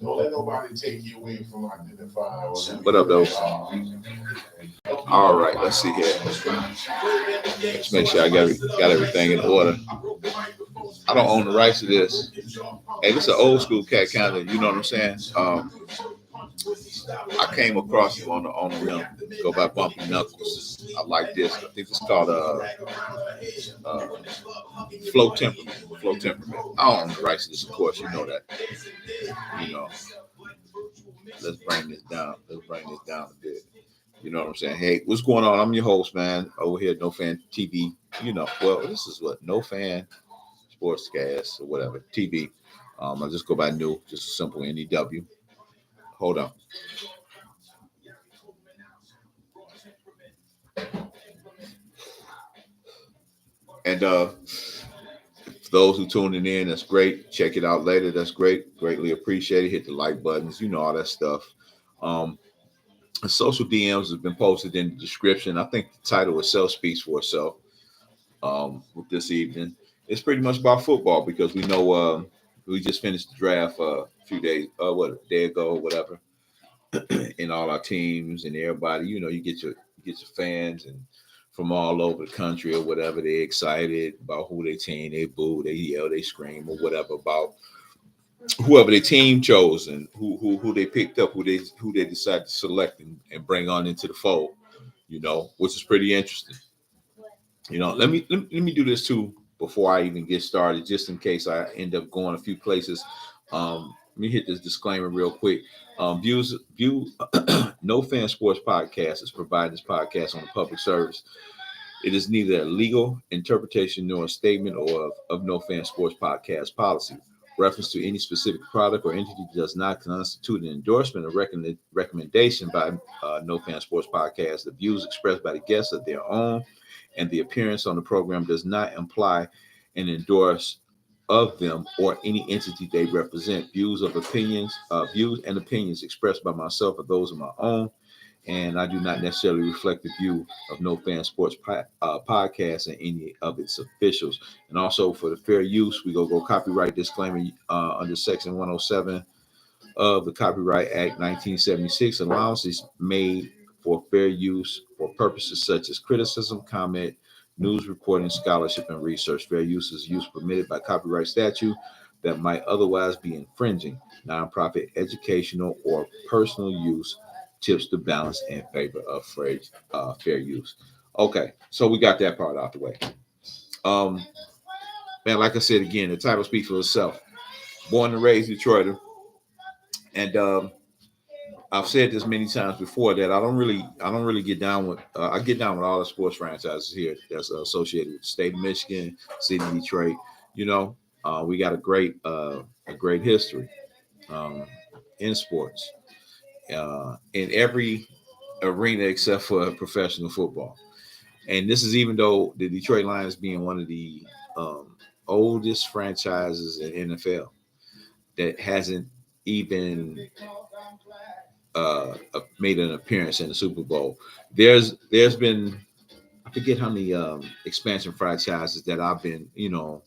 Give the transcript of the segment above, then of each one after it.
Don't let nobody take you away from identifying. What up, though? All right, let's see here. Let's make sure I got everything in order. I don't own the rights to this. Hey, this is an old school cat calendar. You know what I'm saying? I came across it on the rim. Go by Bumpy Knuckles. I like this. I think it's called Flow Temperament. Flow Temperament. I don't own the rights to this, of course. You know that. You know. Let's bring this down. Let's bring this down a bit. You know what I'm saying? Hey, what's going on? I'm your host, man. Over here, No Fan TV. You know, well, this is what No Fan Sportscast or whatever TV. I just go by New, just a simple NEW. Hold on. And for those who tuning in, that's great. Check it out later. That's great. Greatly appreciated. Hit the like buttons. You know all that stuff. Social DMs has been posted in the description. I think the title itself speaks for itself. With this evening, it's pretty much about football because we know we just finished the draft a few days, a day ago, or whatever. And all our teams and everybody, you know, you get your fans and from all over the country or whatever. They're excited about who they team, they boo, they yell, they scream or whatever about whoever their team chose and who they picked up, who they decided to select and bring on into the fold, you know, which is pretty interesting. You know, let me do this too before I even get started, just in case I end up going a few places. Let me hit this disclaimer real quick. No Fan Sports Podcast is providing this podcast on a public service. It is neither a legal interpretation nor a statement or of No Fan Sports Podcast policy. Reference to any specific product or entity does not constitute an endorsement or recommendation by No Fan Sports Podcast. The views expressed by the guests are their own, and the appearance on the program does not imply an endorse of them or any entity they represent. Views and opinions expressed by myself are those of my own, and I do not necessarily reflect the view of No Fan Sports Podcast and any of its officials. And also for the fair use, we go copyright disclaimer under Section 107 of the Copyright Act 1976. Allowances made for fair use for purposes such as criticism, comment, news reporting, scholarship, and research. Fair use is use permitted by copyright statute that might otherwise be infringing. Nonprofit, educational, or personal use tips the balance in favor of fair use. Okay, so we got that part out the way. Man, like I said again, the title speaks for itself. Born and raised Detroiter, and I've said this many times before that I don't really get down with I get down with all the sports franchises here that's associated with the state of Michigan, city of Detroit. You know, we got a great history in sports in every arena except for professional football. And this is even though the Detroit Lions being one of the oldest franchises in NFL that hasn't even made an appearance in the Super Bowl. There's been, I forget how many expansion franchises that I've been, you know,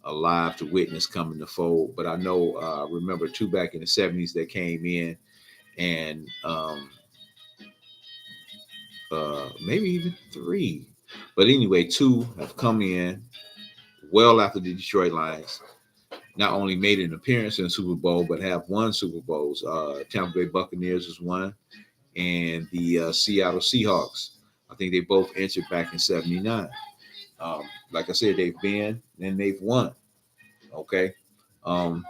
alive to witness coming to fold, but I know remember two back in the 70s that came in, and maybe even three, but anyway, two have come in well after the Detroit Lions not only made an appearance in the Super Bowl, but have won Super Bowls. Tampa Bay Buccaneers was one, and the Seattle Seahawks. I think they both entered back in '79. Like I said, they've been and they've won. Okay. The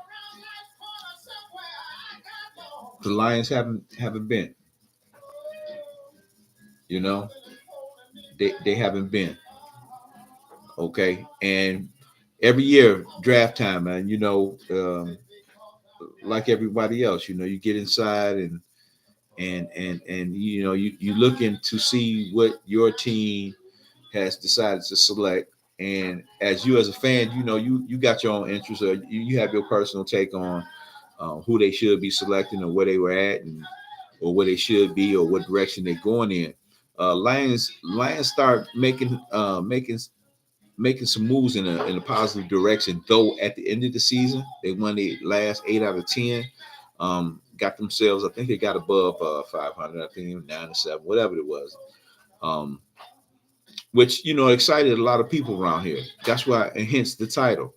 Lions haven't been. You know, they haven't been. Okay, and every year draft time, man. You know, like everybody else, you know, you get inside and you know you looking to see what your team has decided to select, and as a fan, you know you got your own interests, or you have your personal take on who they should be selecting or where they were at, and or where they should be or what direction they're going in. Lions start making some moves in a positive direction, though at the end of the season they won the last 8 out of 10. Got themselves, I think they got above 500, I think 9 or 7, whatever it was. Which, excited a lot of people around here. That's why, and hence the title,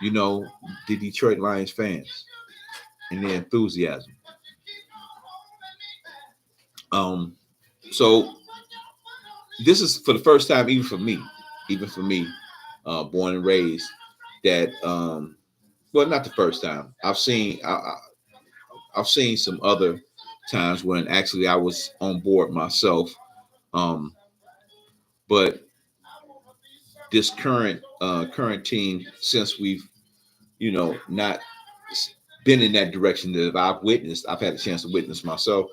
the Detroit Lions fans and their enthusiasm. So this is for the first time, even for me, born and raised, that well, not the first time. I've seen some other times when actually I was on board myself. But this current team, since we've not been in that direction that I've had a chance to witness myself.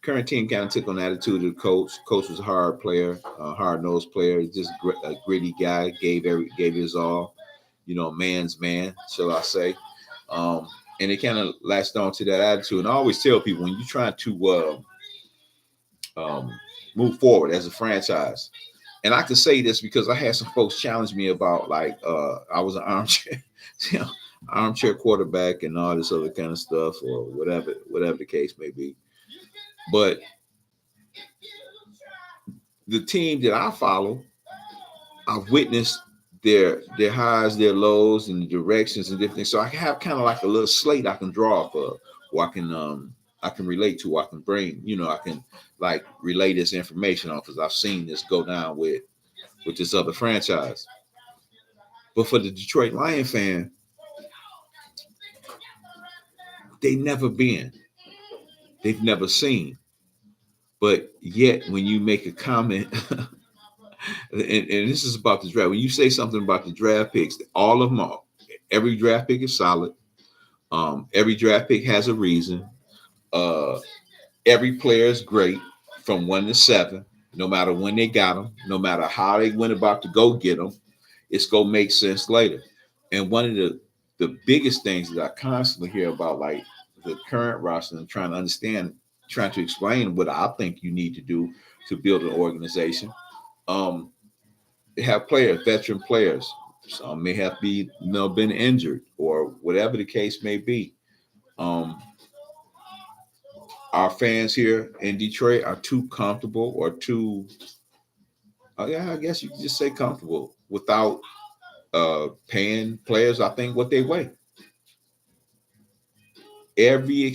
Current team kind of took on the attitude of the coach. Coach was a hard player, hard-nosed player, just a gritty guy, gave his all, man's man, shall I say. And it kind of latched on to that attitude. And I always tell people, when you're trying to move forward as a franchise, and I can say this because I had some folks challenge me about, like, I was an armchair quarterback and all this other kind of stuff, or whatever the case may be. But the team that I follow, I've witnessed their highs, their lows, and the directions and different things. So I have kind of like a little slate I can draw off of, or I can relate to, I can bring, I can like relay this information off, because I've seen this go down with this other franchise. But for the Detroit Lion fan, they've never seen. But yet, when you make a comment, and this is about the draft, when you say something about the draft picks, all of them, every draft pick is solid. Every draft pick has a reason. Every player is great from 1 to 7, no matter when they got them, no matter how they went about to go get them, it's going to make sense later. And one of the biggest things that I constantly hear about, like the current roster, and trying to explain what I think you need to do to build an organization. They have veteran players. Some may have been injured, or whatever the case may be. Our fans here in Detroit are too comfortable, or too, I guess you could just say comfortable, without paying players, I think, what they weigh. Every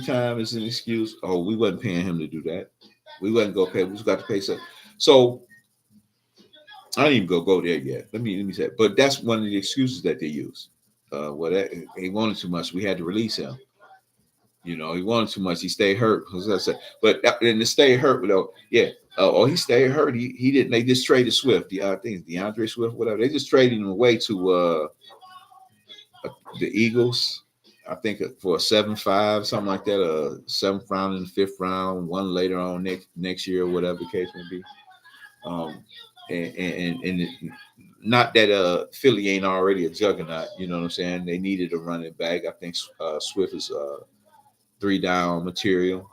time is an excuse. Oh, we wasn't paying him to do that. We wasn't go pay. We just got to pay some. So I didn't even go there yet. Let me say it. But that's one of the excuses that they use. He wanted too much. We had to release him. He wanted too much. He stayed hurt. But in the stay hurt, though, yeah. He stayed hurt. He didn't. They just traded Swift. I think it's DeAndre Swift, whatever. They just traded him away to the Eagles. I think for a 7-5, something like that. A 7th round and 5th round, one later on next year, whatever the case may be. And not that Philly ain't already a juggernaut. You know what I'm saying? They needed a running back. I think Swift is 3-down material.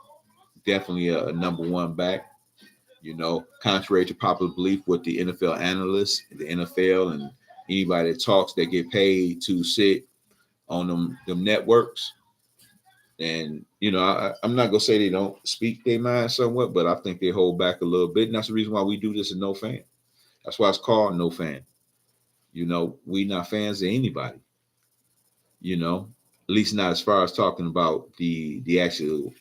Definitely a number 1 back. Contrary to popular belief with the NFL analysts, the NFL, and anybody that talks, they get paid to sit on them networks. And I'm not gonna say they don't speak their mind somewhat, but I think they hold back a little bit. And that's the reason why we do this in No Fan. That's why it's called No Fan. We not fans of anybody. At least not as far as talking about the actual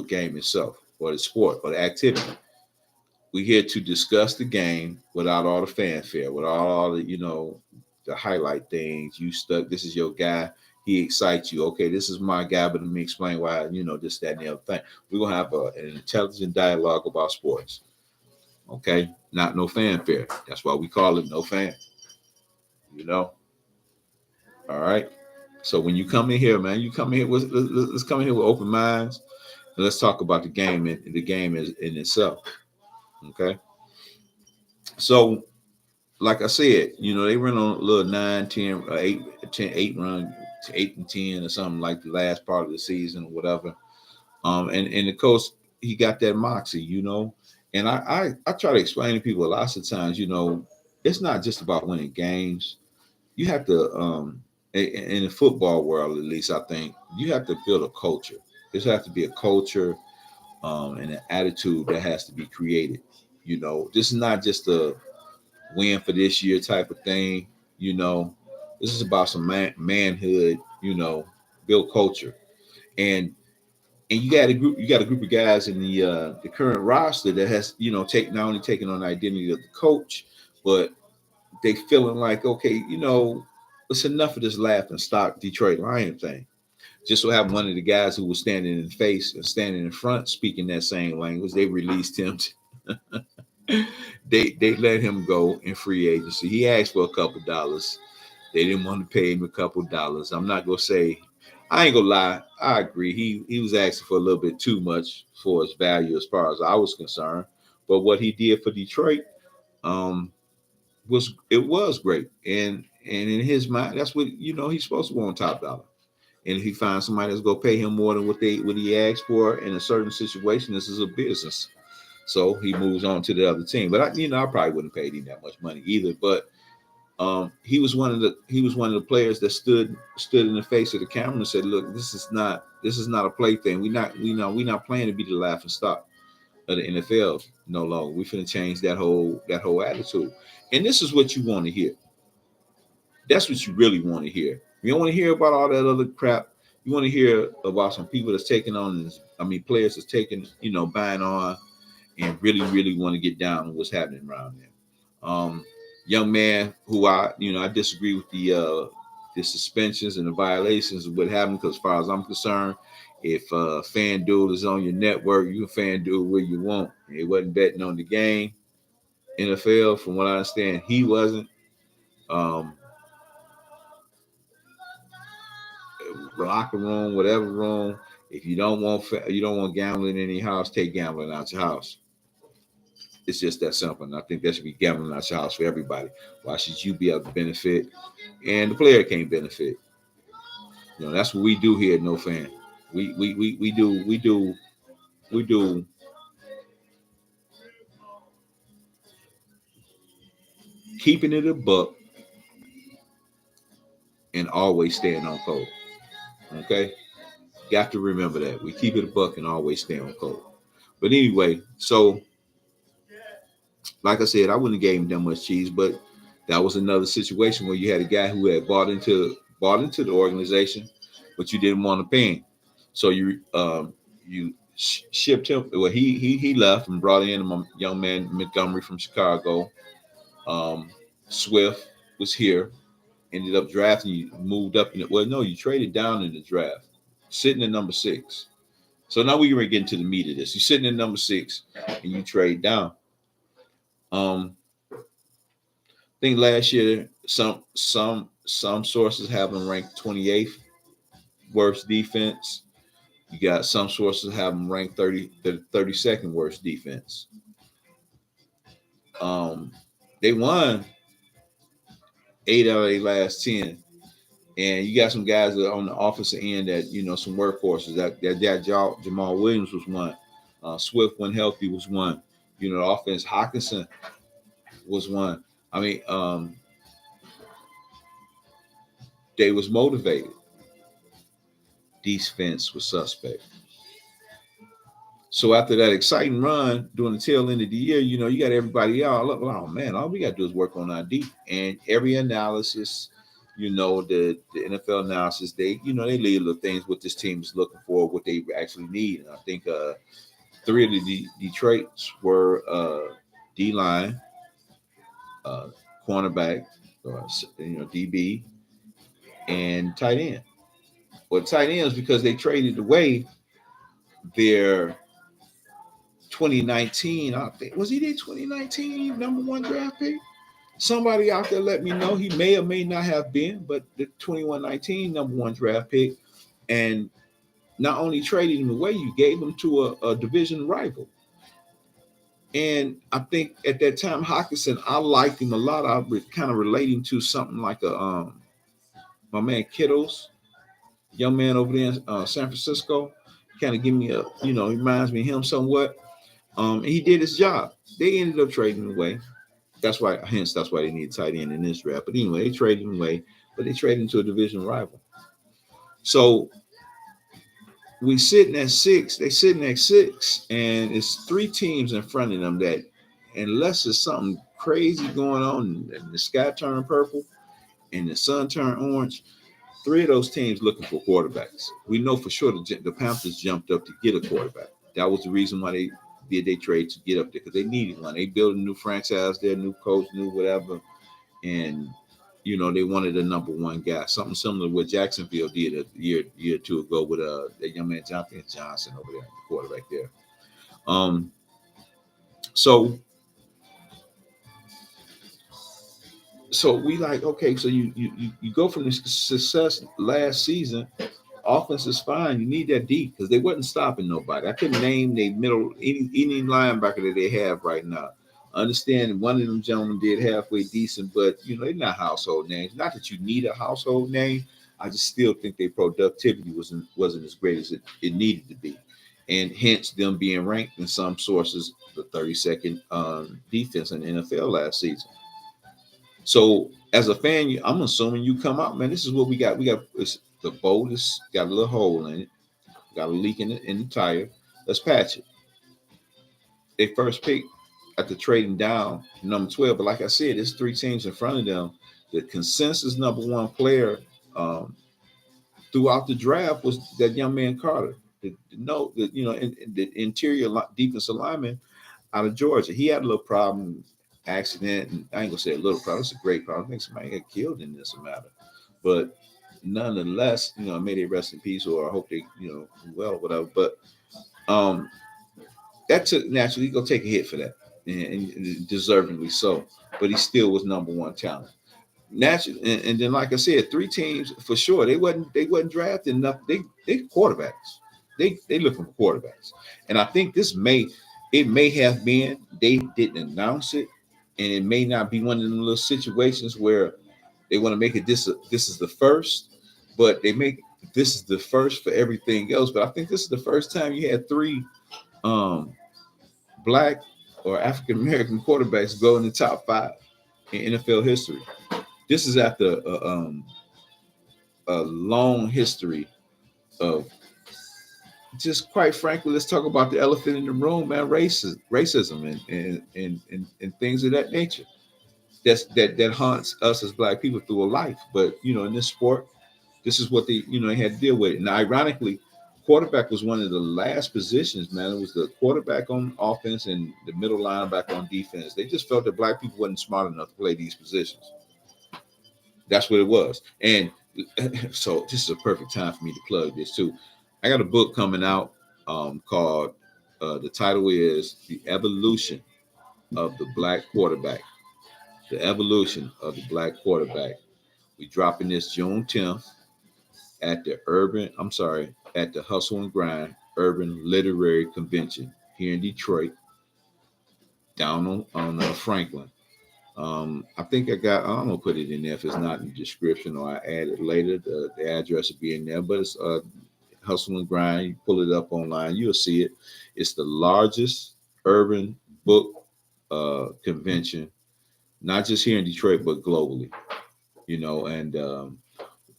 game itself, or the sport, or the activity. We're here to discuss the game without all the fanfare, without all the the highlight things. You stuck. This is your guy. He excites you. Okay, this is my guy, but let me explain why. This, that, and the other thing. We're gonna have an intelligent dialogue about sports. Okay, not no fanfare. That's why we call it No Fan. All right. So when you come in here, man, let's come in here with open minds. And let's talk about the game and the game in itself. Okay. So, like I said, they run on a little 9, 10, 8 run, 8 and 10 or something, like the last part of the season or whatever. And the coach, he got that moxie, And I try to explain to people lots of times, it's not just about winning games. You have to in the football world, at least I think you have to build a culture. There's have to be a culture and an attitude that has to be created. This is not just a win for this year type of thing. You know, this is about some manhood. Build culture, and you got a group of guys in the current roster that has take not only taken on the identity of the coach, but they feeling like, okay, it's enough of this laugh and stock Detroit Lion thing. Just so have one of the guys who was standing in face and standing in front speaking that same language. They released him. They let him go in free agency. He asked for a couple dollars. They didn't want to pay him a couple dollars. I'm not gonna say. I ain't gonna lie. I agree. He was asking for a little bit too much for his value as far as I was concerned. But what he did for Detroit, um, was great. And in his mind, that's what he's supposed to want top dollar. And if he finds somebody that's gonna pay him more than what he asked for in a certain situation, this is a business. So he moves on to the other team. But I probably wouldn't pay him that much money either. But he was one of the players that stood in the face of the camera and said, "Look, this is not a play thing. We're not playing to be the laughing stock of the NFL no longer. We finna change that whole attitude." And this is what you want to hear. That's what you really want to hear. You don't want to hear about all that other crap. You want to hear about some people that's taking on this. I mean, players that's taking, buying on and really, really want to get down on what's happening around them. Young man who I disagree with the suspensions and the violations of what happened, because as far as I'm concerned, if FanDuel is on your network, you can FanDuel where you want. He wasn't betting on the game. NFL, from what I understand, he wasn't. Um, Locker room, whatever room. If you don't want gambling in your house, take gambling out your house. It's just that simple. And I think there should be gambling out your house for everybody. Why should you be able to benefit and the player can't benefit? That's what we do here at No Fan. We do keeping it a buck and always staying on code. Okay? Got to remember that. We keep it a buck and always stay on code. But anyway, so like I said, I wouldn't have gave him that much cheese, but that was another situation where you had a guy who had bought into the organization, but you didn't want to pay him. So you shipped him. Well, he left and brought in a young man Montgomery from Chicago. Um, Swift was here, ended up drafting you, moved up in it. Well, no, you traded down in the draft, sitting at number 6. So now we're gonna get into the meat of this. You're sitting at number 6 and you trade down. I think last year some sources have them ranked 28th worst defense. You got some sources have them ranked 32nd worst defense. They won 8 out of their last 10. And you got some guys that are on the offensive end that, some workhorses. That Jamal Williams was one. Swift, when healthy, was one. The offense, Hawkinson was one. I mean, they was motivated. Defense was suspect. So after that exciting run during the tail end of the year, you got everybody out. Look, oh man, all we got to do is work on our D. And every analysis, the NFL analysis, they leave the things what this team is looking for, what they actually need. And I think 3 of the Detroit's were D line, cornerback, DB, and tight end. Well, tight ends because they traded away their 2019. I think was he their 2019 number 1 draft pick? Somebody out there let me know. He may or may not have been, but the 2119 number 1 draft pick, and not only traded him away, you gave him to a division rival. And I think at that time, Hawkinson, I liked him a lot. I was kind of relating to something like my man Kittles, young man over there in San Francisco. Kind of give me he reminds me of him somewhat. And he did his job. They ended up trading away. That's why they need tight end in this draft. But anyway, they traded him away. but they traded into a division rival. So we sitting at 6, they sitting at 6, and it's 3 teams in front of them that, unless there's something crazy going on and the sky turned purple and the sun turned orange, 3 of those teams looking for quarterbacks. We know for sure the Panthers jumped up to get a quarterback. That was the reason why they did they trade to get up there, because they needed one. They built a new franchise there, new coach, new whatever, and they wanted a number 1 guy, something similar to what Jacksonville did a year or two ago with that young man Jonathan Johnson over there, the quarterback there. So we like, okay, so you go from this success last season. Offense is fine. You need that deep, because they wasn't stopping nobody. I couldn't name any linebacker that they have right now. I understand one of them gentlemen did halfway decent, but they're not household names. Not that you need a household name. I just still think their productivity wasn't as great as it needed to be, and hence them being ranked in some sources the 32nd defense in the NFL last season. So as a fan, I'm assuming you come out, man. This is what we got. We got the boldest, got a little hole in it, got a leak in the tire. Let's patch it. They first pick after trading down number 12, but like I said, there's 3 teams in front of them. The consensus number 1 player throughout the draft was that young man Carter. The interior defensive lineman out of Georgia. He had a little problem, accident, and I ain't gonna say a little problem. It's a great problem. I think somebody got killed in this matter, but nonetheless, may they rest in peace, or I hope they, well, whatever. But that took naturally, he's gonna take a hit for that, and deservingly so. But he still was number 1 talent. Naturally, and then like I said, 3 teams for sure. They wasn't drafting enough. They quarterbacks. They looking for quarterbacks, and I think it may have been they didn't announce it, and it may not be one of them little situations where they want to make it this is the first, but they make this is the first for everything else. But I think this is the first time you had 3 Black or African American quarterbacks go in the top 5 in NFL history. This is after a long history of, just quite frankly, let's talk about the elephant in the room, man. Racism and things of that nature. That haunts us as Black people through a life. But in this sport, this is what they had to deal with. And ironically, quarterback was one of the last positions, man. It was the quarterback on offense and the middle linebacker on defense. They just felt that Black people wasn't smart enough to play these positions. That's what it was. And so this is a perfect time for me to plug this too. I got a book coming out called, the title is The Evolution of the Black Quarterback. The Evolution of the Black Quarterback. We dropping this June 10th at the Hustle and Grind Urban Literary Convention here in Detroit, down on Franklin. I think I'm gonna put it in there if it's not in the description, or I add it later. The address will be in there, but it's Hustle and Grind. You pull it up online, you'll see it. It's the largest urban book convention, not just here in Detroit, but globally. And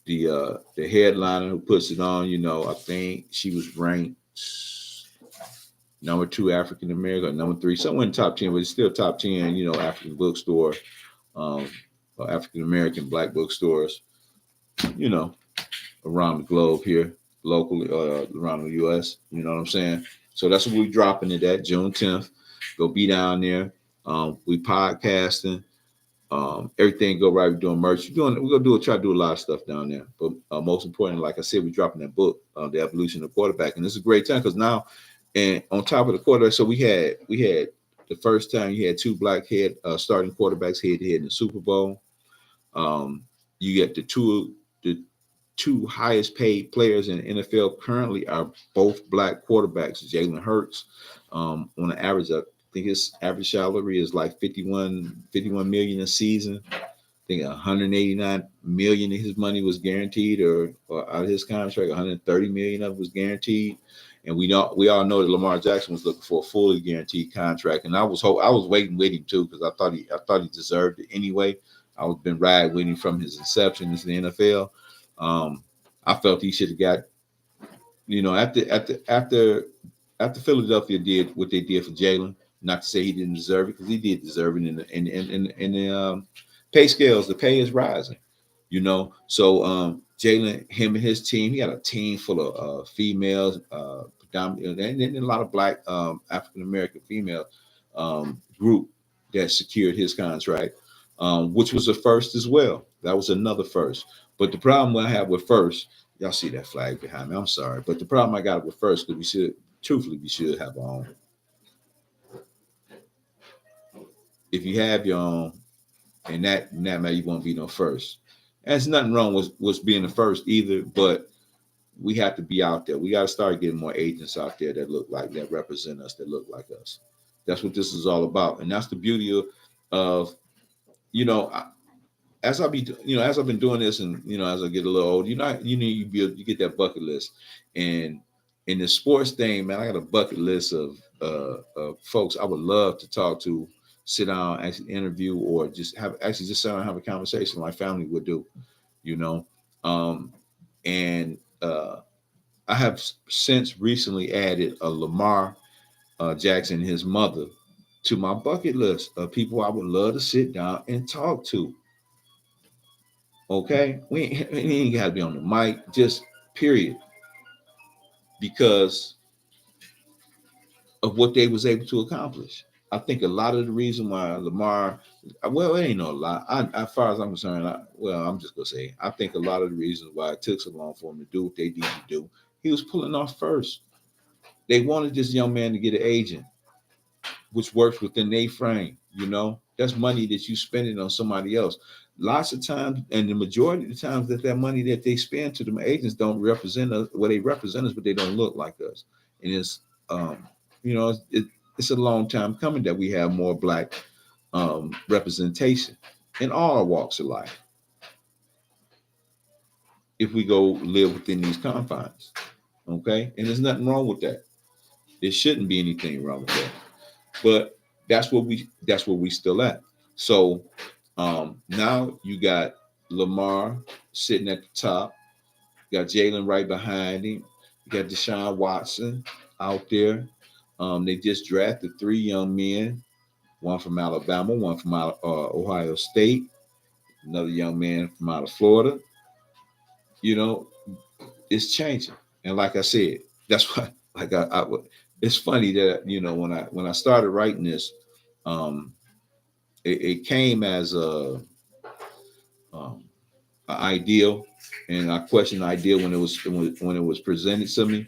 the headliner who puts it on, I think she was ranked number 2 African American, number 3, somewhere in the top 10, but it's still top 10, African bookstore, African American Black bookstores, around the globe here, locally, around the US, you know what I'm saying? So that's what we're dropping it at June 10th. Go be down there. We podcasting. Everything go right. We're doing merch. We're gonna try to do a lot of stuff down there. But most importantly, like I said, we're dropping that book, The Evolution of Quarterback, and this is a great time because now, and on top of the quarterback, so we had the first time you had 2 Black starting quarterbacks head to head in the Super Bowl. You get the two highest paid players in the NFL currently are both Black quarterbacks. Jalen Hurts, on an average, I think his average salary is like 51 million a season. I think 189 million of his money was guaranteed, or out of his contract, 130 million of it was guaranteed. And we all know that Lamar Jackson was looking for a fully guaranteed contract, and I was waiting with him too, because I thought he deserved it anyway. I've been riding with him from his inception into the NFL. I felt he should have got, after Philadelphia did what they did for Jalen. Not to say he didn't deserve it, because he did deserve it. In the pay scales, the pay is rising. So Jalen, him and his team, he got a team full of females, predominantly, and a lot of black African American female group that secured his contract, which was a first as well. That was another first. But the problem I have with first, y'all see that flag behind me. I'm sorry, but the problem I got with first, because we should have our own. If you have your own, and that man, you won't be no first. And there's nothing wrong with being the first either, but we have to be out there. We got to start getting more agents out there that represent us, that look like us. That's what this is all about, and that's the beauty of you know as as I've been doing this, and as I get a little old, you get that bucket list, and in the sports thing, man, I got a bucket list of folks I would love to talk to, sit down, actually interview, or just sit down and have a conversation like family would do, you know, and I have since recently added a Lamar Jackson, his mother, to my bucket list of people I would love to sit down and talk to. Okay, we ain't got to be on the mic, just period, because of what they was able to accomplish. I think a lot of the reason why Lamar, well, it ain't no lot. As far as I'm concerned, I'm just gonna say, I think a lot of the reasons why it took so long for him to do what they needed to do, he was pulling off first. They wanted this young man to get an agent, which works within their frame. That's money that you spending on somebody else. Lots of times, and the majority of the times, that money that they spend to them agents don't represent us. Well, they represent us, but they don't look like us. And um, it's a long time coming that we have more black representation in all walks of life. If we go live within these confines, okay, and there's nothing wrong with that. There shouldn't be anything wrong with that. But that's where we still at. So now you got Lamar sitting at the top. You got Jalen right behind him. You got Deshaun Watson out there. They just drafted 3 young men, one from Alabama, one from Ohio State, another young man from out of Florida. You know, it's changing. And like I said, that's why, it's funny that when I started writing this, um, it came as um, an ideal, and I questioned the ideal when it was presented to me,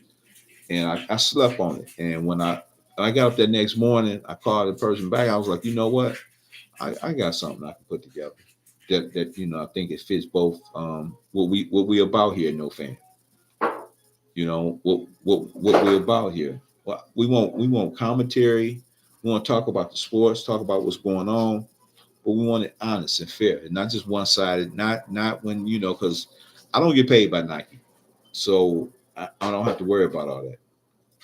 and I slept on it. And when I got up that next morning, I called the person back. I was like, you know what, I got something I can put together that I think it fits both what we about here, no fan. What we're about here. Well, we want commentary. We want to talk about the sports, talk about what's going on, but we want it honest and fair, and not just one sided. Not when because I don't get paid by Nike, so I don't have to worry about all that.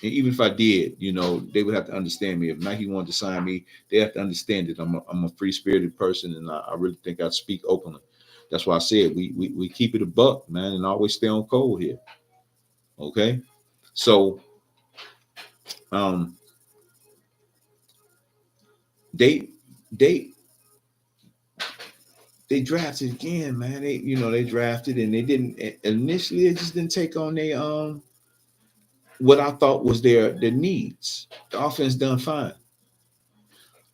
And even if I did, they would have to understand me. If Nike wanted to sign me, they have to understand that I'm a free spirited person, and I really think I speak openly. That's why I said we keep it a buck, man, and always stay on code here. Okay, so um, they they they drafted again, man. They drafted, and they didn't initially. It just didn't take on their what I thought was their needs. The offense done fine.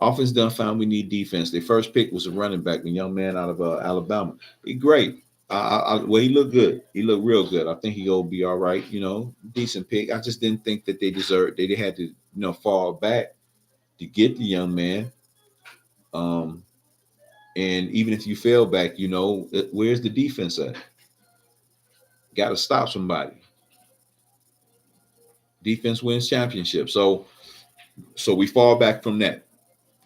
Offense done fine. We need defense. Their first pick was a running back, a young man out of Alabama. He great. Well, he looked good. He looked real good. I think he'll be all right. Decent pick. I just didn't think that they deserved. They had to fall back to get the young man. Um, and even if you fail back, where's the defense at? Got to stop somebody. Defense wins championships. So we fall back from that.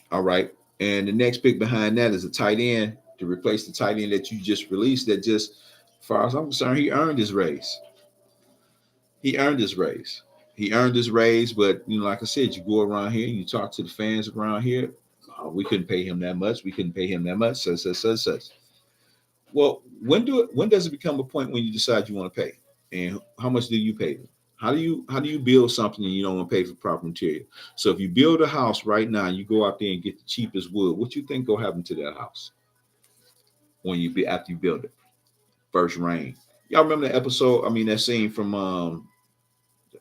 All right. And the next pick behind that is a tight end to replace the tight end that you just released. That just, as far as I'm concerned, he earned his raise. He earned his raise. He earned his raise. But like I said, you go around here and you talk to the fans around here. We couldn't pay him that much. We couldn't pay him that much. Such. Well, when does it become a point when you decide you want to pay, and how much do you pay them? How do you build something and you don't want to pay for proper material? So if you build a house right now, you go out there and get the cheapest wood. What you think will happen to that house when you be after you build it? First rain. Y'all remember that episode? I mean that scene from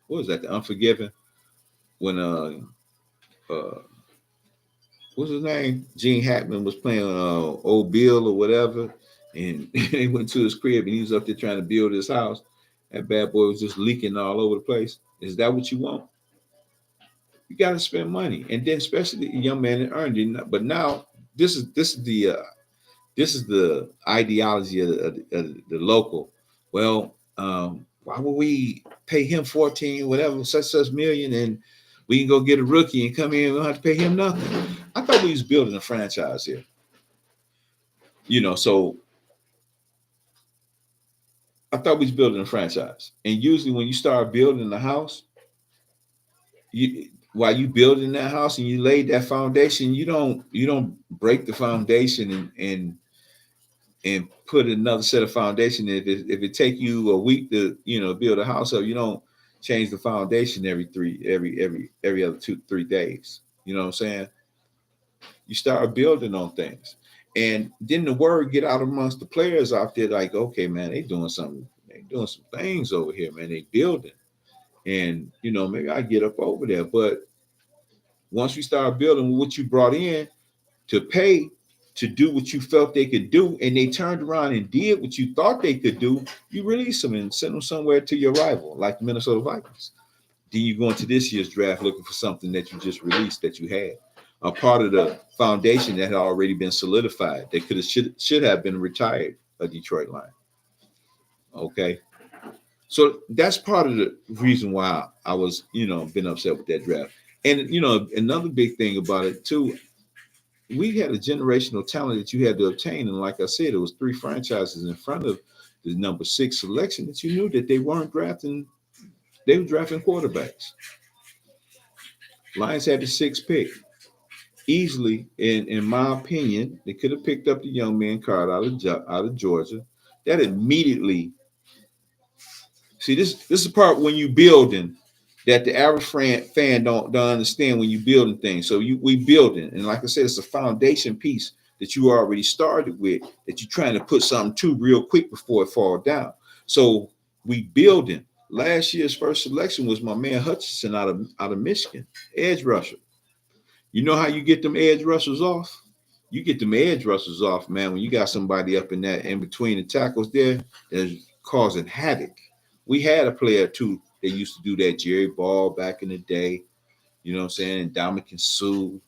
what was that? The Unforgiven when uh what's his name? Gene Hackman was playing old Bill or whatever, and he went to his crib and he was up there trying to build his house. That bad boy was just leaking all over the place. Is that what you want? You got to spend money, and then especially the young man that earned it. But now this is the ideology of the local. Well, why would we pay him 14 whatever such million, and we can go get a rookie and come in? We don't have to pay him nothing. I thought we was building a franchise here. So I thought we was building a franchise. And usually when you start building the house, while you building that house and you laid that foundation, you don't break the foundation and put another set of foundation. If it take you a week to build a house up, you don't change the foundation every other 2-3 days. You know what I'm saying? You start building on things, and then the word get out amongst the players out there like, okay, man, they doing some things over here, man. They building, and maybe I get up over there. But once we start building what you brought in to pay to do what you felt they could do, and they turned around and did what you thought they could do, you release them and send them somewhere to your rival, like the Minnesota Vikings. Then you go into this year's draft looking for something that you just released that you had. A part of the foundation that had already been solidified. They should have been retired, a Detroit Lion. Okay. So that's part of the reason why I was, been upset with that draft. And, another big thing about it too, we had a generational talent that you had to obtain. And like I said, it was 3 franchises in front of the number 6 selection that you knew that they weren't drafting. They were drafting quarterbacks. Lions had the 6th pick. Easily, in my opinion, they could have picked up the young man card out of Georgia. That immediately, see, this is the part when you building that the average fan don't understand when you building things. So we building, and like I said, it's a foundation piece that you already started with that you're trying to put something to real quick before it fall down. So we building. Last year's first selection was my man Hutchinson out of Michigan, edge rusher. You know how you get them edge rushers off? You get them edge rushers off, man, when you got somebody up in between the tackles there that's causing havoc. We had a player too that used to do that, Jerry Ball, back in the day. You know what I'm saying? And Dominican Sue,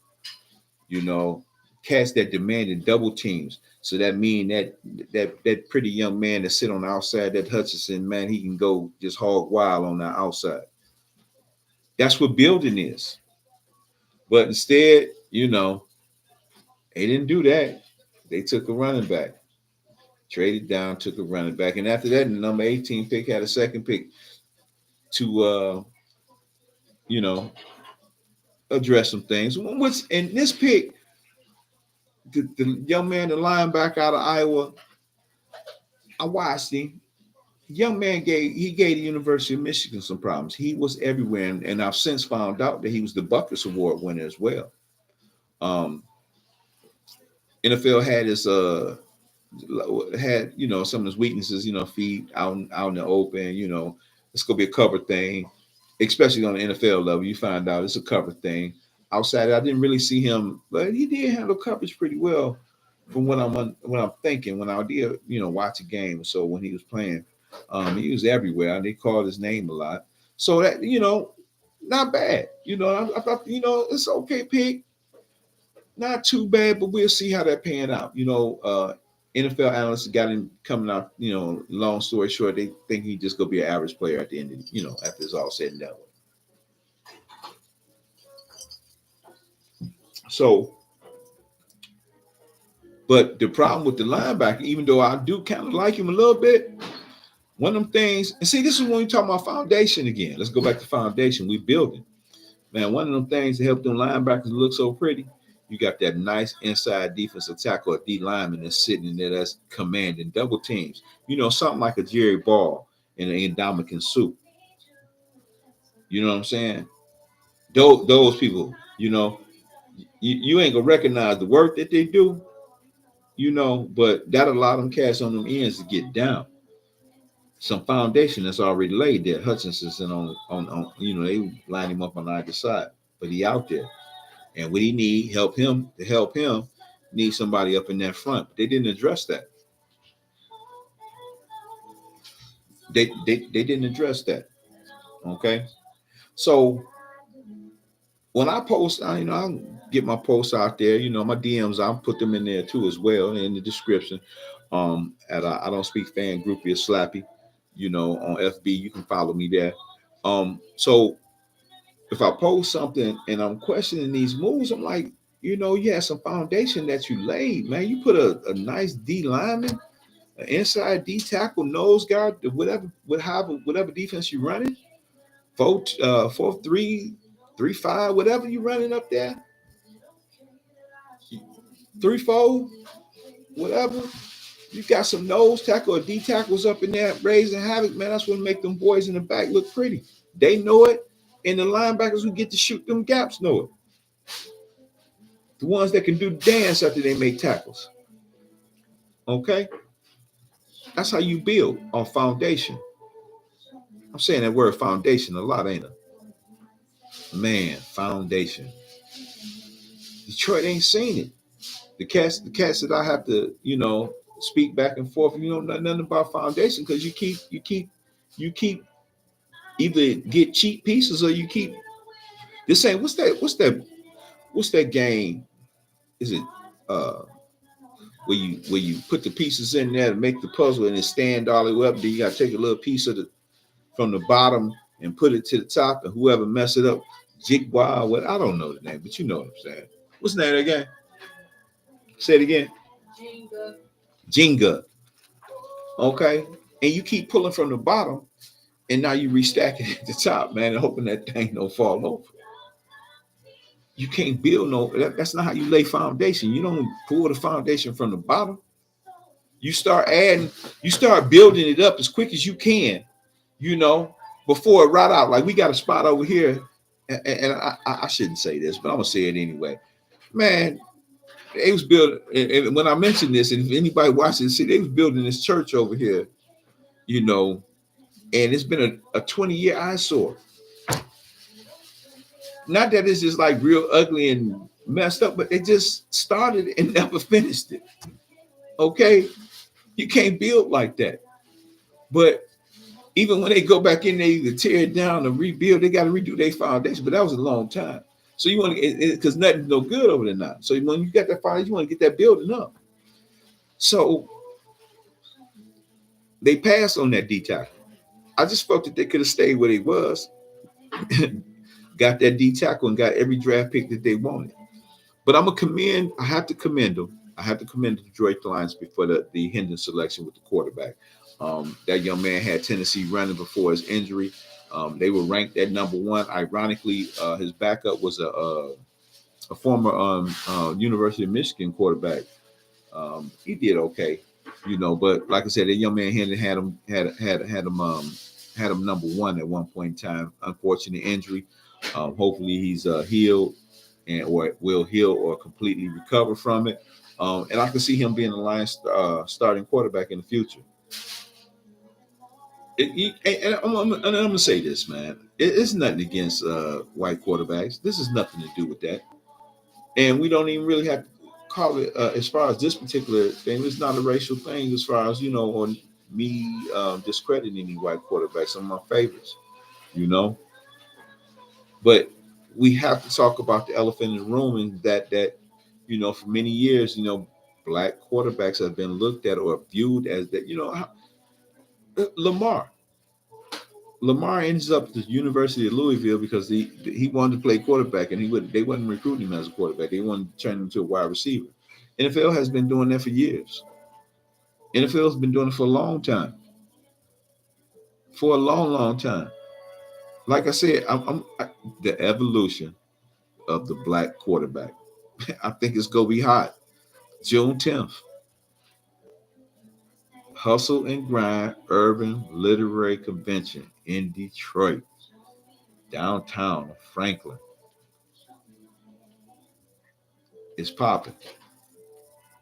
cats that demanded double teams. So that mean that pretty young man that sit on the outside, that Hutchinson, man, he can go just hog wild on the outside. That's what building is. But instead, they didn't do that. They took a running back, traded down, took a running back. And after that, the number 18 pick had a second pick to, address some things. In this pick, the young man, the linebacker out of Iowa, I watched him. Young man gave the University of Michigan some problems. He was everywhere, and I've since found out that he was the Buckus Award winner as well. NFL had some of his weaknesses, feet out in the open, it's gonna be a cover thing, especially on the NFL level. You find out it's a cover thing. Outside, I didn't really see him, but he did handle coverage pretty well from what I'm thinking when I did, watch a game. So when he was playing, he was everywhere. They called his name a lot. So that, not bad. I thought, it's okay pick. Not too bad, but we'll see how that pan out. NFL analysts got him coming out, long story short, they think he's just gonna be an average player at the end of after it's all said and done. So, but the problem with the linebacker, even though I do kind of like him a little bit, one of them things, and see, this is when we talk about foundation again. Let's go back to foundation. We building. Man, one of them things that help them linebackers look so pretty, You got that nice inside defensive tackle or D lineman that's sitting in there that's commanding double teams. Something like a Jerry Ball in an Indomitian suit. You know what I'm saying? Those people, you ain't gonna recognize the work that they do, but that allow them cats on them ends to get down. Some foundation that's already laid there. Hutchinson's on they line him up on either side, but he out there. And what he need to help him need somebody up in that front. But they didn't address that. They didn't address that. Okay. So when I post, I'll get my posts out there. My DMs, I'll put them in there too as well in the description. At I don't speak fan groupieslappy, on FB, you can follow me there. So if I post something and I'm questioning these moves, I'm like, you had some foundation that you laid, man. You put a nice D lineman, an inside D tackle, nose guard, whatever defense you running, 4-3, 3-5, whatever you running up there, 3-4, whatever. You got some nose tackle or D tackles up in there raising havoc, man. That's what make them boys in the back look pretty. They know it, and the linebackers who get to shoot them gaps know it. The ones that can do the dance after they make tackles. Okay? That's how you build on foundation. I'm saying that word foundation a lot, ain't it? Man, foundation. Detroit ain't seen it. The cats that I have to, speak back and forth, nothing about foundation because you keep either get cheap pieces or you keep this ain't what's that game? Is it where you put the pieces in there to make the puzzle and it stand all the way up, then you gotta take a little piece from the bottom and put it to the top, and whoever mess it up, jigwa, what I don't know the name, but you know what I'm saying. What's the name of that game? Say it again. Jenga. Okay. And you keep pulling from the bottom, and now you restack it at the top, man, and hoping that thing don't fall over. You can't build that's not how you lay foundation. You don't pull the foundation from the bottom. You start building it up as quick as you can, before it rot out. Like we got a spot over here, and I shouldn't say this, but I'm gonna say it anyway. Man, they was building, and when I mentioned this, and if anybody watching, see, they was building this church over here, and it's been a 20-year eyesore. Not that it's just like real ugly and messed up, but they just started and never finished it. Okay, you can't build like that. But even when they go back in there, you can tear it down and rebuild. They got to redo their foundation, but that was a long time. So you want to, because nothing's no good over there now. So when you got that foundation, you want to get that building up. So they passed on that D tackle. I just felt that they could have stayed where they was, got that D tackle, and got every draft pick that they wanted. But I have to commend them. I have to commend the Detroit Lions before the Hendon selection with the quarterback. That young man had Tennessee running before his injury. They were ranked at number 1. Ironically, his backup was a former University of Michigan quarterback. He did okay, but like I said, that young man Hendon had him number 1 at one point in time. Unfortunate injury. Hopefully he's healed or will heal or completely recover from it. And I can see him being the Lions starting quarterback in the future. And I'm going to say this, man. It's nothing against white quarterbacks. This has nothing to do with that. And we don't even really have to call it, as far as this particular thing, it's not a racial thing as far as, on me discrediting any white quarterbacks. Some of my favorites, But we have to talk about the elephant in the room, and that for many years, black quarterbacks have been looked at or viewed as that, Lamar ends up at the University of Louisville because he wanted to play quarterback, and they wasn't recruiting him as a quarterback. They wanted to turn him into a wide receiver. NFL has been doing that for years. NFL has been doing it for a long time. For a long, long time. Like I said, the evolution of the black quarterback. I think it's gonna be hot. June 10th. Hustle and Grind Urban Literary Convention in Detroit, downtown Franklin. It's popping.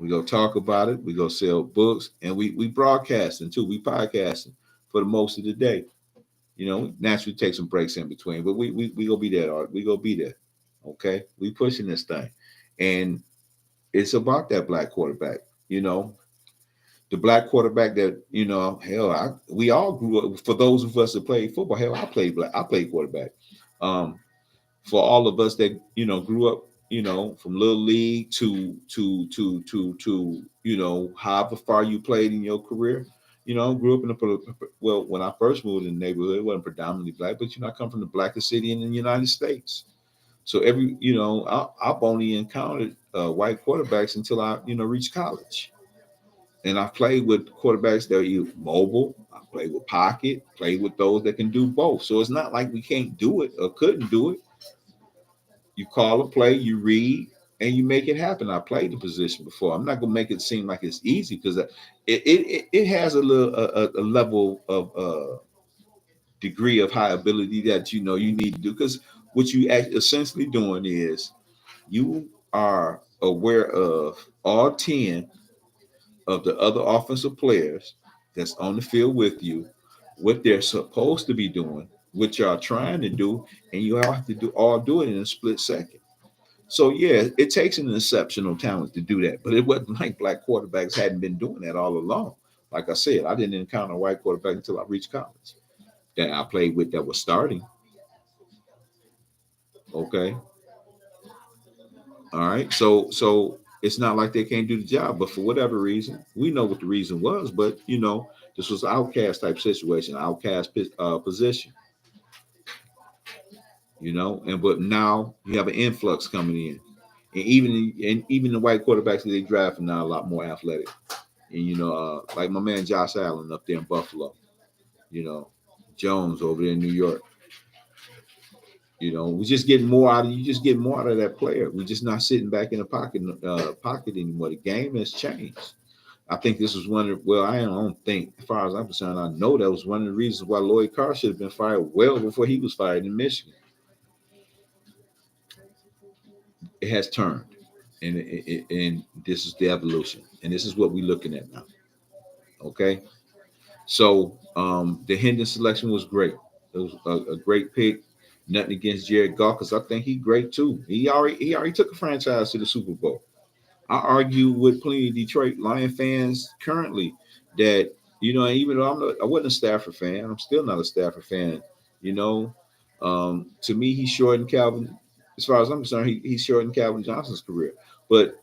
We go talk about it. We go sell books, and we broadcasting too. We podcasting for the most of the day. Naturally take some breaks in between, but we gonna be there. Art. We gonna be there. Okay, we pushing this thing, and it's about that black quarterback. The black quarterback that hell, we all grew up. For those of us that played football, hell, I played quarterback. Um, for all of us that grew up, from little league to however far you played in your career. Grew up in well, when I first moved in the neighborhood, it wasn't predominantly black, but I come from the blackest city in the United States. So I've only encountered white quarterbacks until I reached college. And I played with quarterbacks that are either mobile. I played with pocket, played with those that can do both. So it's not like we can't do it or couldn't do it. You call a play, you read, and you make it happen. I played the position before. I'm not gonna make it seem like it's easy because it has a level of degree of high ability that you need to do. Because what you essentially doing is you are aware of all 10 of the other offensive players that's on the field with you, what they're supposed to be doing, what y'all trying to do, and you have to do it in a split second. So yeah, it takes an exceptional talent to do that, but it wasn't like black quarterbacks hadn't been doing that all along. Like I said, I didn't encounter a white quarterback until I reached college that I played with that was starting. Okay, all right. So it's not like they can't do the job, but for whatever reason, we know what the reason was. But this was an outcast type situation, outcast position. And but now you have an influx coming in, and even the white quarterbacks that they draft are now a lot more athletic. And like my man Josh Allen up there in Buffalo, you know, Jones over there in New York. We just getting more out of you. Just get more out of that player. We're just not sitting back in the pocket anymore. The game has changed. I think this was one of well, I don't think, as far as I'm concerned, I know that was one of the reasons why Lloyd Carr should have been fired well before he was fired in Michigan. It has turned, and this is the evolution, and this is what we're looking at now. Okay, so the Hendon selection was great. It was a great pick. Nothing against Jared Goff because I think he's great too. He already took a franchise to the Super Bowl. I argue with plenty of Detroit Lion fans currently that even though I wasn't a Stafford fan, I'm still not a Stafford fan. You know, to me, he shortened Calvin. As far as I'm concerned, he shortened Calvin Johnson's career. But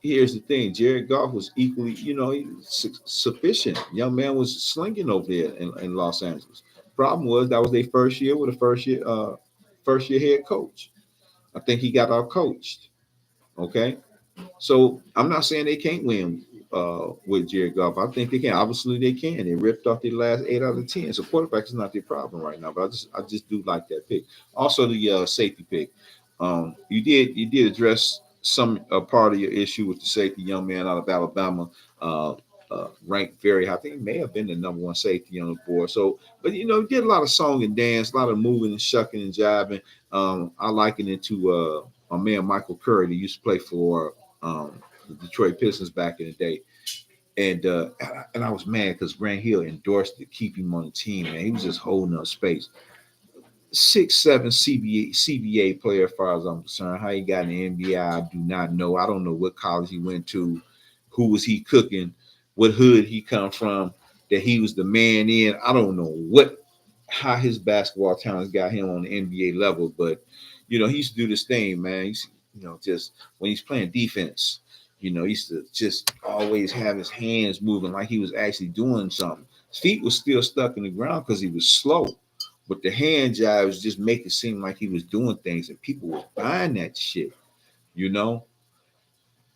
here's the thing: Jared Goff was equally, sufficient. Young man was slinging over there in Los Angeles. Problem was that was their first year with a first year head coach. I think he got out coached. Okay, so I'm not saying they can't win with Jared Goff. I think they can. Obviously, they can. They ripped off their last 8 out of 10. So quarterback is not their problem right now. But I just do like that pick. Also, the safety pick. You did address some part of your issue with the safety young man out of Alabama. Uh, Ranked very high. I think he may have been the number one safety on the board. So, but he did a lot of song and dance, a lot of moving and shucking and jiving. I liken it to my man Michael Curry that used to play for the Detroit Pistons back in the day. And I was mad because Grant Hill endorsed to keep him on the team, man. He was just holding up space. 6'7" CBA player, as far as I'm concerned. How he got in the NBA, I do not know. I don't know what college he went to, who was he cooking, what hood he come from, that he was the man in. I don't know how his basketball talents got him on the NBA level, but he used to do this thing, man. Just when he's playing defense, he used to just always have his hands moving like he was actually doing something. His feet was still stuck in the ground because he was slow. But the hand jabs just make it seem like he was doing things, and people were buying that shit, you know.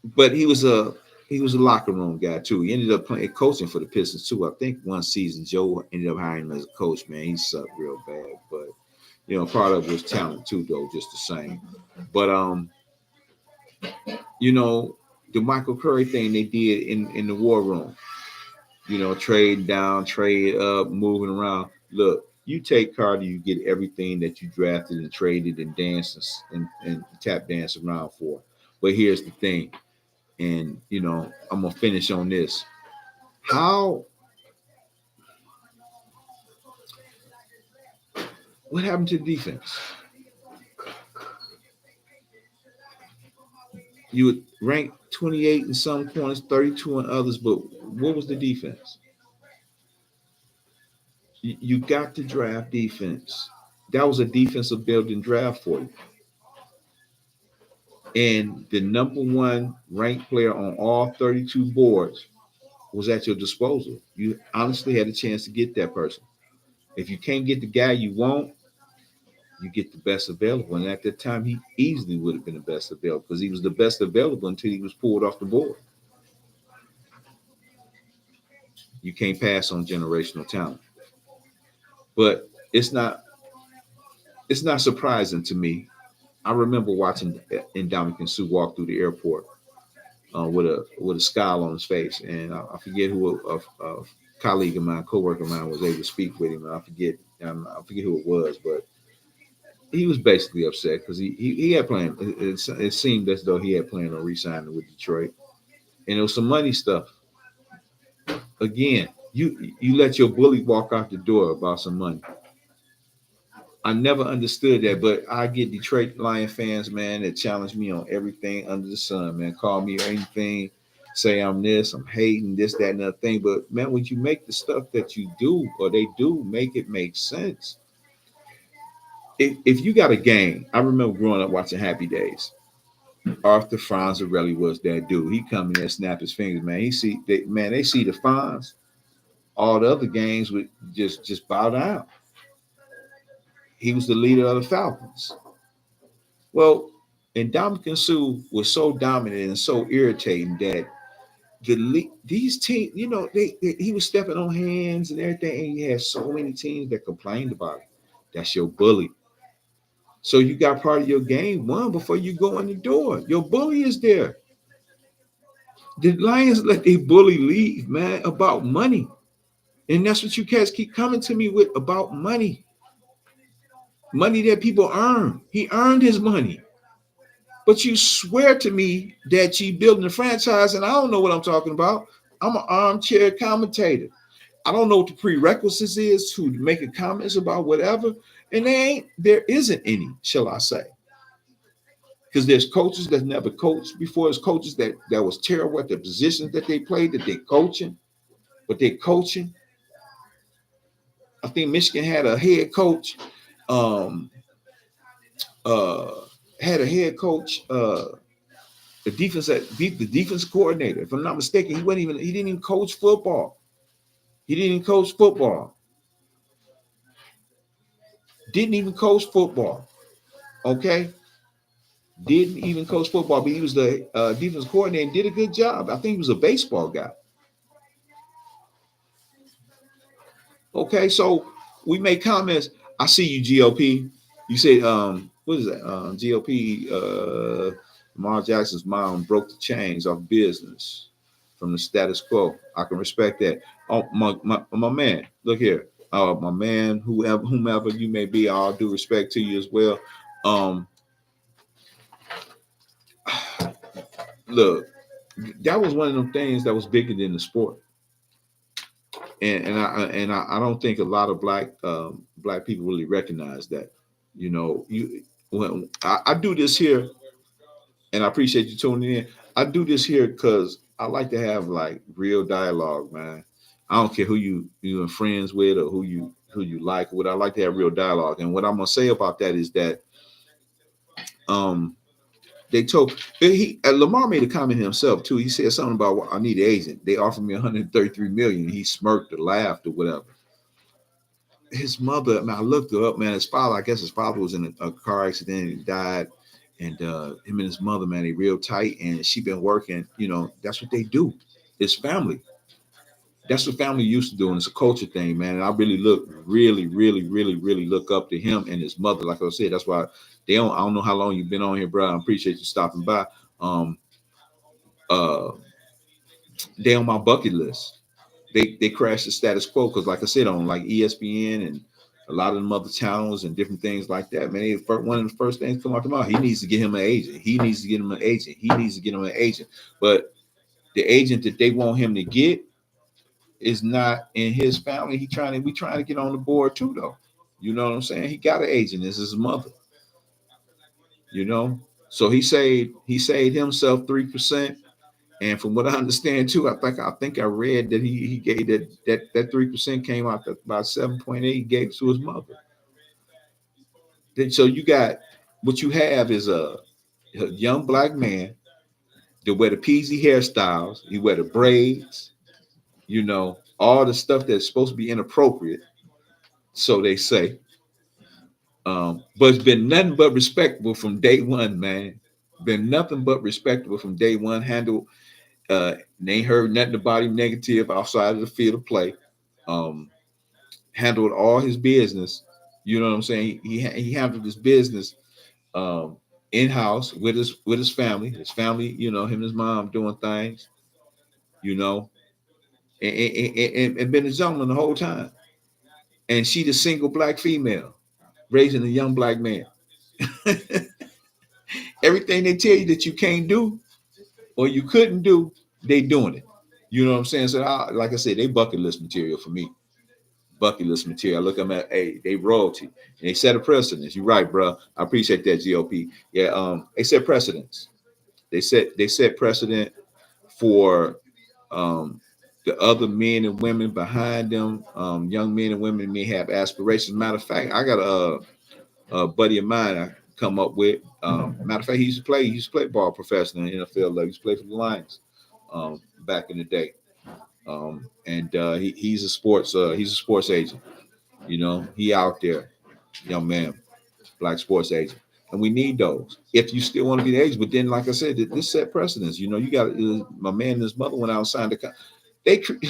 But he was a locker room guy too. He ended up coaching for the Pistons too. I think one season Joe ended up hiring him as a coach. Man, he sucked real bad, but part of it was talent too, though, just the same. But You know, the Michael Curry thing they did in the war room. You know, trade down, trade up, moving around. Look, you take Carter, you get everything that you drafted and traded and danced and tap dance around for. But here's the thing, and you know, I'm gonna finish on this. How what happened to the defense? You would rank 28 in some corners, 32 in others, but what was the defense? You got to draft defense. That was a defensive building draft for you. And the number one ranked player on all 32 boards was at your disposal. You honestly had a chance to get that person. If you can't get the guy you want, you get the best available. And at that time, he easily would have been the best available because he was the best available until he was pulled off the board. You can't pass on generational talent. But it's not surprising to me. I remember watching Indomitian Sue walk through the airport with a scowl on his face, and I forget who a colleague of mine, coworker of mine, was able to speak with him. And I forget who it was, but he was basically upset because he had planned. It seemed as though he had planned on re-signing with Detroit, and it was some money stuff. Again, you let your bully walk out the door about some money. I never understood that, but I get Detroit Lion fans, man, that challenge me on everything under the sun, man. Call me anything, say I'm this, I'm hating this, that, and other thing. But man, when you make the stuff that you do or they do, make it make sense. If you got a game, I remember growing up watching Happy Days. Arthur Fonzarelli was that dude. He come in there, snap his fingers, man. They see the Fonz. All the other games would just bow down. He was the leader of the Falcons. Well, and Dominican Sue was so dominant and so irritating that these teams, you know, he was stepping on hands and everything. And he had so many teams that complained about it. That's your bully. So you got part of your game won before you go in the door. Your bully is there. The Lions let their bully leave, man, about money. And that's what you cats keep coming to me with about money. Money that people earn. He earned his money. But you swear to me that you building a franchise, and I don't know what I'm talking about. I'm an armchair commentator. I don't know what the prerequisites is to making comments about whatever, and there isn't any, shall I say? Because there's coaches that never coached before. There's coaches that was terrible at the positions that they played, that they're coaching, but they're coaching. I think Michigan had a head coach, um, uh, had a head coach. The defense coordinator, if I'm not mistaken, he didn't even coach football. He didn't even coach football. Didn't even coach football. Okay, didn't even coach football, but he was the defense coordinator and did a good job. I think he was a baseball guy. Okay, so we make comments. I see you, GOP. You said, what is that? GOP. Lamar Jackson's mom broke the chains off business from the status quo. I can respect that. Oh, my man, look here. My man, whomever you may be, all due respect to you as well. Look, that was one of them things that was bigger than the sport, and I don't think a lot of black people really recognize that. You know, when I do this here, and I appreciate you tuning in. I do this here because I like to have like real dialogue, man. I don't care who you are friends with or who you like. What I like to have real dialogue, and what I'm gonna say about that is that um they told Lamar made a comment himself too. He said something about, well, I need an agent. They offered me 133 million. He smirked or laughed or whatever. His mother, man, I looked her up, man. His father, I guess his father was in a car accident and he died. And him and his mother, man, they real tight. And she been working, you know, that's what they do. It's family. That's what family used to do. And it's a culture thing, man. And I really really look up to him and his mother. Like I said, that's why I don't know how long you've been on here, bro. I appreciate you stopping by. Um, uh, they on my bucket list. They crashed the status quo because, like I said, on like ESPN and a lot of them other channels and different things like that, man. One of the first things come out the mouth, he needs to get him an agent. He needs to get him an agent. He needs to get him an agent. But the agent that they want him to get is not in his family. We trying to get on the board too, though. You know what I'm saying? He got an agent. This is his mother. You know, so he saved himself 3%. And from what I understand too, I think I read that he gave that 3% came out to about 7.8 he gave to his mother. So you got what you have is a young black man that wear the peasy hairstyles, he wear the braids, all the stuff that's supposed to be inappropriate, so they say. But it's been nothing but respectable from day one, man. Been nothing but respectable from day one. Handled, they ain't heard nothing about him negative outside of the field of play. Um, Handled all his business. You know what I'm saying? He handled his business um, in house with his family. His family, him and his mom doing things. You know, and been a gentleman the whole time. And she the single black female raising a young black man. Everything they tell you that you can't do or you couldn't do, they doing it. You know what I'm saying? So, like I said, they bucket list material for me. Bucket list material. I look at them at, hey, they royalty. And they set a precedence. You're right, bro. I appreciate that, GOP. Yeah, they set precedents. They set precedent for um, the other men and women behind them. Young men and women may have aspirations. Matter of fact, I got a buddy of mine I come up with. Matter of fact, he used to play ball professionally in the NFL level. He used to play for the Lions back in the day. And he's a sports agent. He out there, young man, black sports agent. And we need those if you still want to be the agent. But then, like I said, this set precedence. You got my man and his mother went out and signed the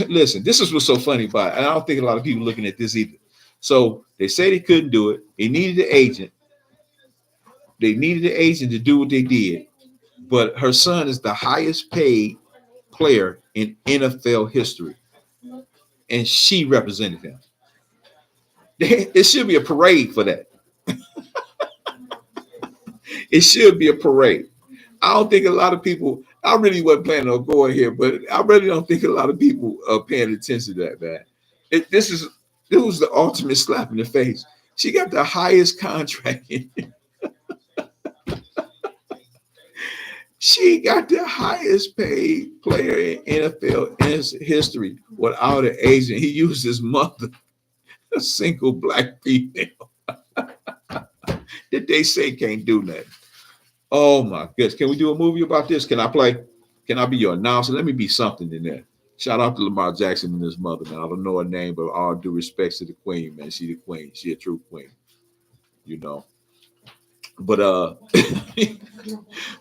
listen. This is what's so funny about it. And I don't think a lot of people looking at this either. So they said he couldn't do it. He needed the agent. They needed the agent to do what they did. But her son is the highest paid player in NFL history, and she represented him. It should be a parade for that. It should be a parade. I don't think a lot of people. I really wasn't planning on going here, but I really don't think a lot of people are paying attention to that, man. This was the ultimate slap in the face. She got the highest contract. She got the highest paid player in NFL history without an agent. He used his mother, a single black female that they say can't do nothing. Oh my goodness. Can we do a movie about this? Can I play? Can I be your announcer? Let me be something in there. Shout out to Lamar Jackson and his mother, man. I don't know her name, but all due respect to the queen, man. She the queen. She a true queen, you know. But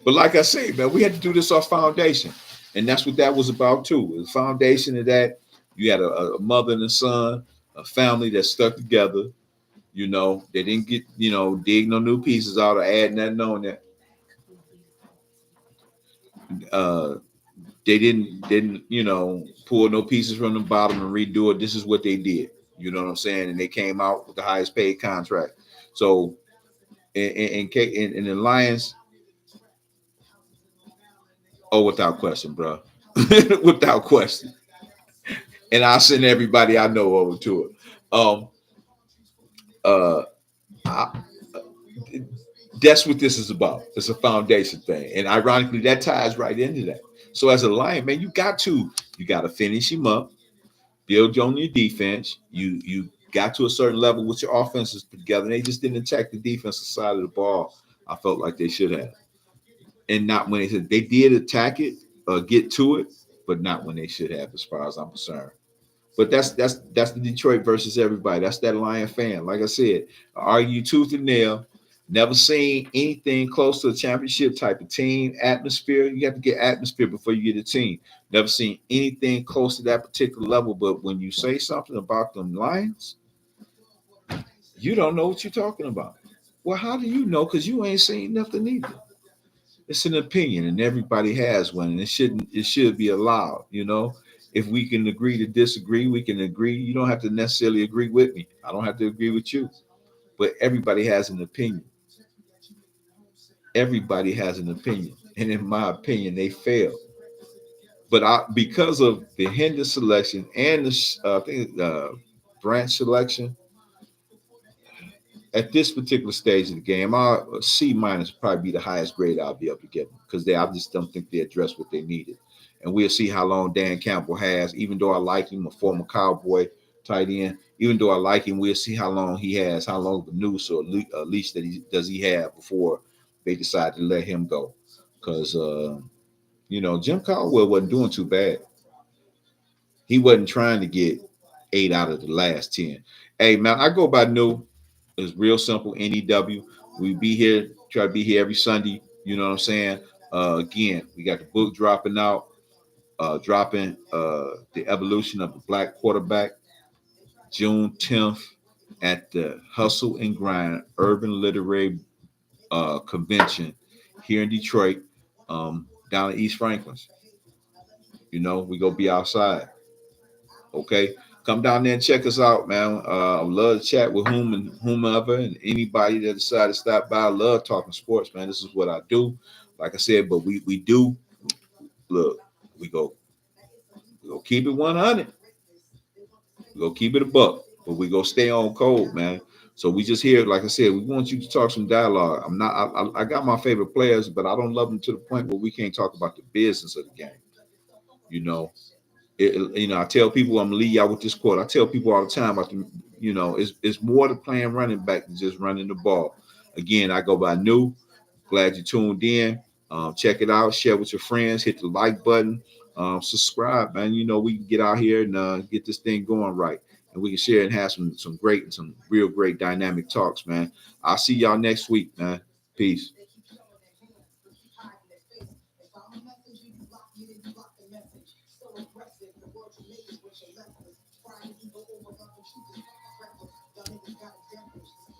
but like I say, man, we had to do this off foundation. And that's what that was about too. The foundation of that, you had a mother and a son, a family that stuck together. They didn't get, dig no new pieces out or add nothing on that. Uh, they didn't pull no pieces from the bottom and redo it. This is what they did. You know what I'm saying? And they came out with the highest paid contract. So in the Lions, oh, without question, bro, without question. And I'll send everybody I know over to it. Um, uh, I, that's what this is about. It's a foundation thing, and ironically, that ties right into that. So as a Lion, man, you got to finish him up, build on your defense. You got to a certain level with your offenses together. And they just didn't attack the defensive side of the ball. I felt like they should have, and not when they did attack it, get to it, but not when they should have, as far as I'm concerned. But that's the Detroit versus everybody. That's that Lion fan. Like I said, argue tooth and nail. Never seen anything close to a championship type of team atmosphere. You have to get atmosphere before you get a team. Never seen anything close to that particular level. But when you say something about them Lions, you don't know what you're talking about. Well, how do you know? Because you ain't seen nothing either. It's an opinion, and everybody has one, and it should be allowed. If we can agree to disagree, we can agree. You don't have to necessarily agree with me. I don't have to agree with you, but everybody has an opinion. Everybody has an opinion, and in my opinion, they fail. But because of the Hinder selection and the I think branch selection, at this particular stage of the game, our C minus probably be the highest grade I'll be able to get them because I just don't think they addressed what they needed. And we'll see how long Dan Campbell has. Even though I like him, a former Cowboy tight end, even though I like him, we'll see how long he has, how long of a noose or leash that he have before they decide to let him go. Because Jim Caldwell wasn't doing too bad. He wasn't trying to get 8 out of the last 10. Hey man, I go by New. It's real simple. NEW. We be here, try to be here every Sunday. You know what I'm saying? Again, we got the book dropping out, dropping the evolution of the black quarterback, June 10th at the Hustle and Grind Urban Literary Convention here in Detroit, down in East Franklin's. We go be outside. Okay, come down there and check us out, man. I love to chat with whomever and anybody that decide to stop by. I love talking sports, man. This is what I do. Like I said, but we do look. We go keep it 100. We go keep it a buck, but we go stay on code, man. So we just here, like I said, we want you to talk some dialogue. I'm not. I got my favorite players, but I don't love them to the point where we can't talk about the business of the game. You know, I tell people I'm gonna leave y'all with this quote. I tell people all the time about it's more to playing running back than just running the ball. Again, I go by New. Glad you tuned in. Check it out. Share with your friends. Hit the like button. Subscribe, man. We can get out here and get this thing going right, and we can share and have some great and some real great dynamic talks, man. I'll see y'all next week, man. Peace.